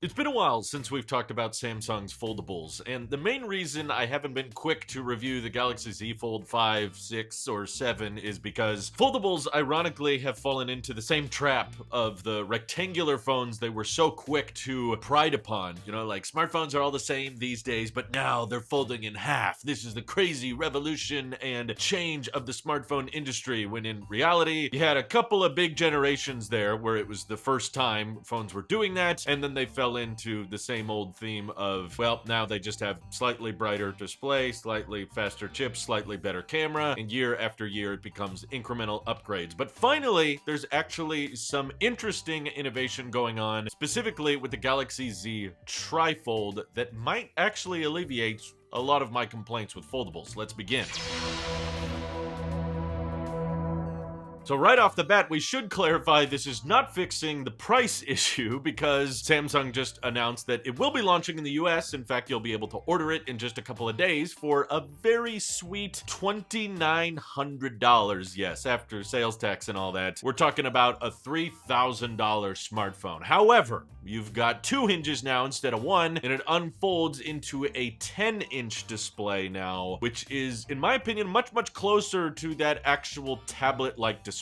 It's been a while since we've talked about Samsung's foldables, and the main reason I haven't been quick to review the Galaxy Z Fold 5, 6, or 7 is because foldables, ironically, have fallen into the same trap of the rectangular phones they were so quick to pride upon. You know, like smartphones are all the same these days, but now they're folding in half. This is the crazy revolution and change of the smartphone industry, when in reality, you had a couple of big generations there where it was the first time phones were doing that, and then they fell into the same old theme of, well, now they just have slightly brighter display, slightly faster chips, slightly better camera, and year after year it becomes incremental upgrades. But finally, there's actually some interesting innovation going on, specifically with the Galaxy Z TriFold, that might actually alleviate a lot of my complaints with foldables. Let's begin. So right off the bat, we should clarify this is not fixing the price issue, because Samsung just announced that it will be launching in the US. In fact, you'll be able to order it in just a couple of days for a very sweet $2,900. Yes, after sales tax and all that. We're talking about a $3,000 smartphone. However, you've got two hinges now instead of one, and it unfolds into a 10-inch display now, which is, in my opinion, much closer to that actual tablet-like display.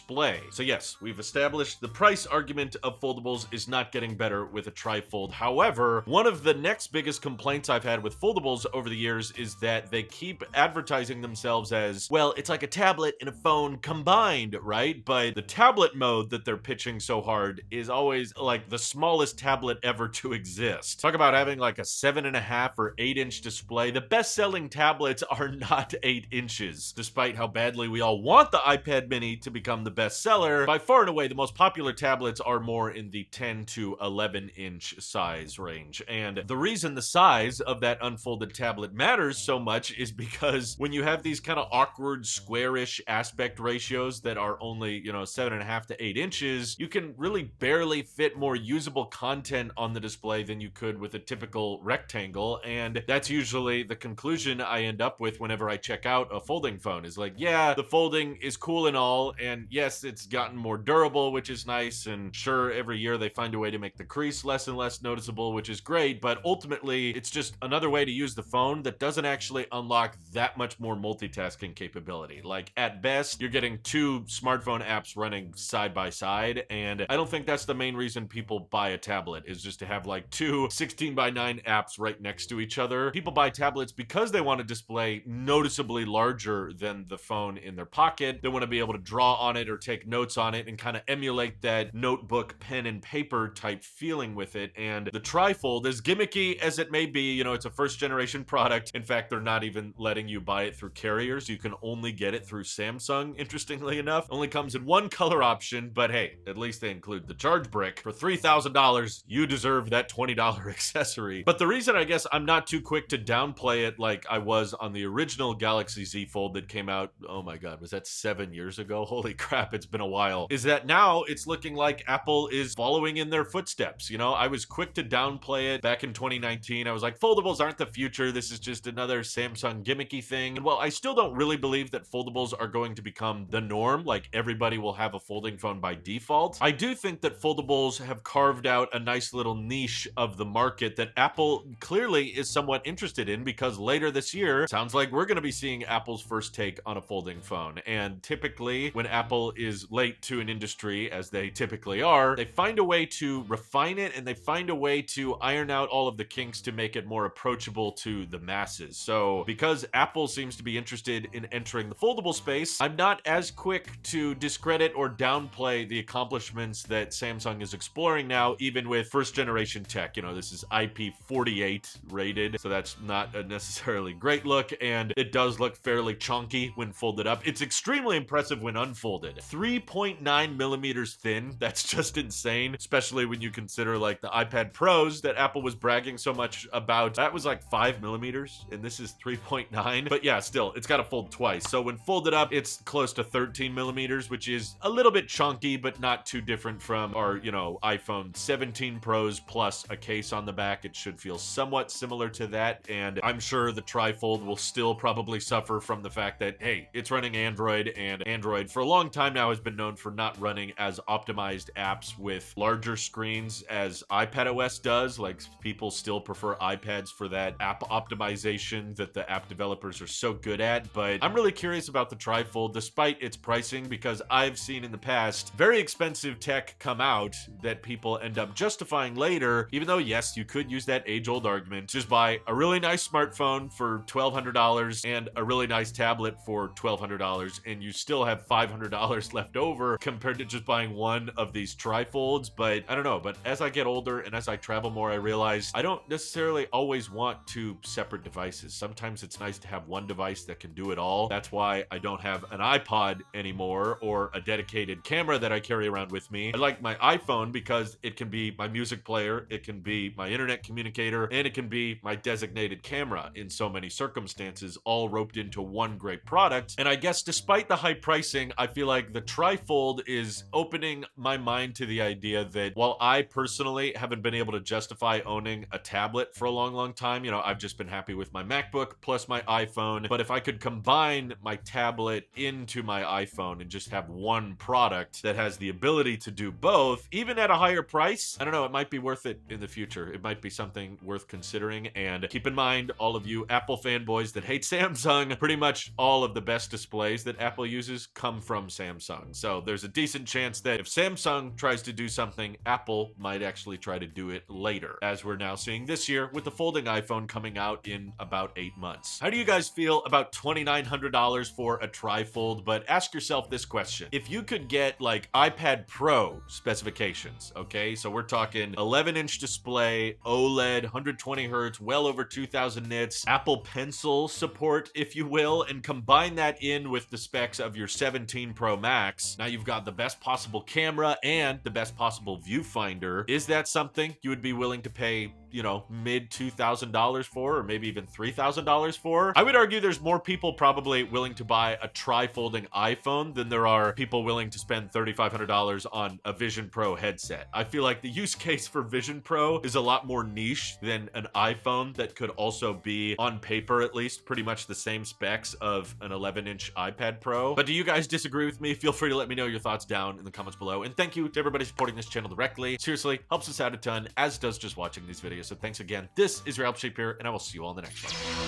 So yes, we've established the price argument of foldables is not getting better with a TriFold. However, one of the next biggest complaints I've had with foldables over the years is that they keep advertising themselves as, well, it's like a tablet and a phone combined, right? But the tablet mode that they're pitching so hard is always like the smallest tablet ever to exist. Talk about having like a 7.5 or 8-inch display. The best-selling tablets are not 8 inches, despite how badly we all want the iPad mini to become the bestseller. By far and away, the most popular tablets are more in the 10 to 11 inch size range. And the reason the size of that unfolded tablet matters so much is because when you have these kind of awkward squarish aspect ratios that are only, 7.5 to 8 inches, you can really barely fit more usable content on the display than you could with a typical rectangle. And that's usually the conclusion I end up with whenever I check out a folding phone, is like, yeah, the folding is cool and all, and yes, it's gotten more durable, which is nice, and sure, every year they find a way to make the crease less and less noticeable, which is great, but ultimately, it's just another way to use the phone that doesn't actually unlock that much more multitasking capability. Like, at best, you're getting two smartphone apps running side by side, and I don't think that's the main reason people buy a tablet, is just to have like two 16:9 apps right next to each other. People buy tablets because they want a display noticeably larger than the phone in their pocket. They want to be able to draw on it or take notes on it and kind of emulate that notebook, pen and paper type feeling with it. And the TriFold, as gimmicky as it may be, it's a first generation product. In fact, they're not even letting you buy it through carriers. You can only get it through Samsung, interestingly enough. Only comes in one color option, but hey, at least they include the charge brick. For $3,000, you deserve that $20 accessory. But the reason I guess I'm not too quick to downplay it like I was on the original Galaxy Z Fold that came out, oh my god, was that 7 years ago? Holy crap, it's been a while, is that now it's looking like Apple is following in their footsteps. I was quick to downplay it back in 2019. I was like, foldables aren't the future. This is just another Samsung gimmicky thing. And well, I still don't really believe that foldables are going to become the norm, like everybody will have a folding phone by default. I do think that foldables have carved out a nice little niche of the market that Apple clearly is somewhat interested in, because later this year, sounds like we're going to be seeing Apple's first take on a folding phone. And typically, when Apple is late to an industry, as they typically are, they find a way to refine it, and they find a way to iron out all of the kinks to make it more approachable to the masses. So because Apple seems to be interested in entering the foldable space, I'm not as quick to discredit or downplay the accomplishments that Samsung is exploring now, even with first generation tech. This is IP48 rated, so that's not a necessarily great look, and it does look fairly chunky when folded up. It's extremely impressive when unfolded. 3.9 millimeters thin. That's just insane, especially when you consider like the iPad Pros that Apple was bragging so much about. That was like 5 millimeters, and this is 3.9. But yeah, still, it's got to fold twice. So when folded up, it's close to 13 millimeters, which is a little bit chunky, but not too different from our, iPhone 17 Pros plus a case on the back. It should feel somewhat similar to that, and I'm sure the TriFold will still probably suffer from the fact that, hey, it's running Android, and Android for a long time now has been known for not running as optimized apps with larger screens as iPadOS does. Like, people still prefer iPads for that app optimization that the app developers are so good at. But I'm really curious about the TriFold despite its pricing, because I've seen in the past very expensive tech come out that people end up justifying later, even though yes, you could use that age-old argument. Just buy a really nice smartphone for $1,200 and a really nice tablet for $1,200, and you still have $500 left over compared to just buying one of these TriFolds. But I don't know, but as I get older and as I travel more, I realize I don't necessarily always want two separate devices. Sometimes it's nice to have one device that can do it all. That's why I don't have an iPod anymore or a dedicated camera that I carry around with me. I like my iPhone because it can be my music player, it can be my internet communicator, and it can be my designated camera in so many circumstances, all roped into one great product. And I guess despite the high pricing, I feel like the TriFold is opening my mind to the idea that while I personally haven't been able to justify owning a tablet for a long time, you know, I've just been happy with my MacBook plus my iPhone. But if I could combine my tablet into my iPhone and just have one product that has the ability to do both, even at a higher price, I don't know, it might be worth it in the future. It might be something worth considering. And keep in mind, all of you Apple fanboys that hate Samsung, pretty much all of the best displays that Apple uses come from Samsung. So there's a decent chance that if Samsung tries to do something, Apple might actually try to do it later, as we're now seeing this year with the folding iPhone coming out in about 8 months. How do you guys feel about $2,900 for a TriFold? But ask yourself this question. If you could get like iPad Pro specifications, okay? So we're talking 11-inch display, OLED, 120 hertz, well over 2000 nits, Apple Pencil support, if you will, and combine that in with the specs of your 17 Pro Max. Now you've got the best possible camera and the best possible viewfinder. Is that something you would be willing to pay, you know, mid $2,000 for, or maybe even $3,000 for? I would argue there's more people probably willing to buy a tri-folding iPhone than there are people willing to spend $3,500 on a Vision Pro headset. I feel like the use case for Vision Pro is a lot more niche than an iPhone that could also be, on paper at least, pretty much the same specs of an 11-inch iPad Pro. But do you guys disagree with me? Feel free to let me know your thoughts down in the comments below. And thank you to everybody supporting this channel directly. Seriously, helps us out a ton, as does just watching these videos. So thanks again. This is your Help Shape here, and I will see you all in the next one.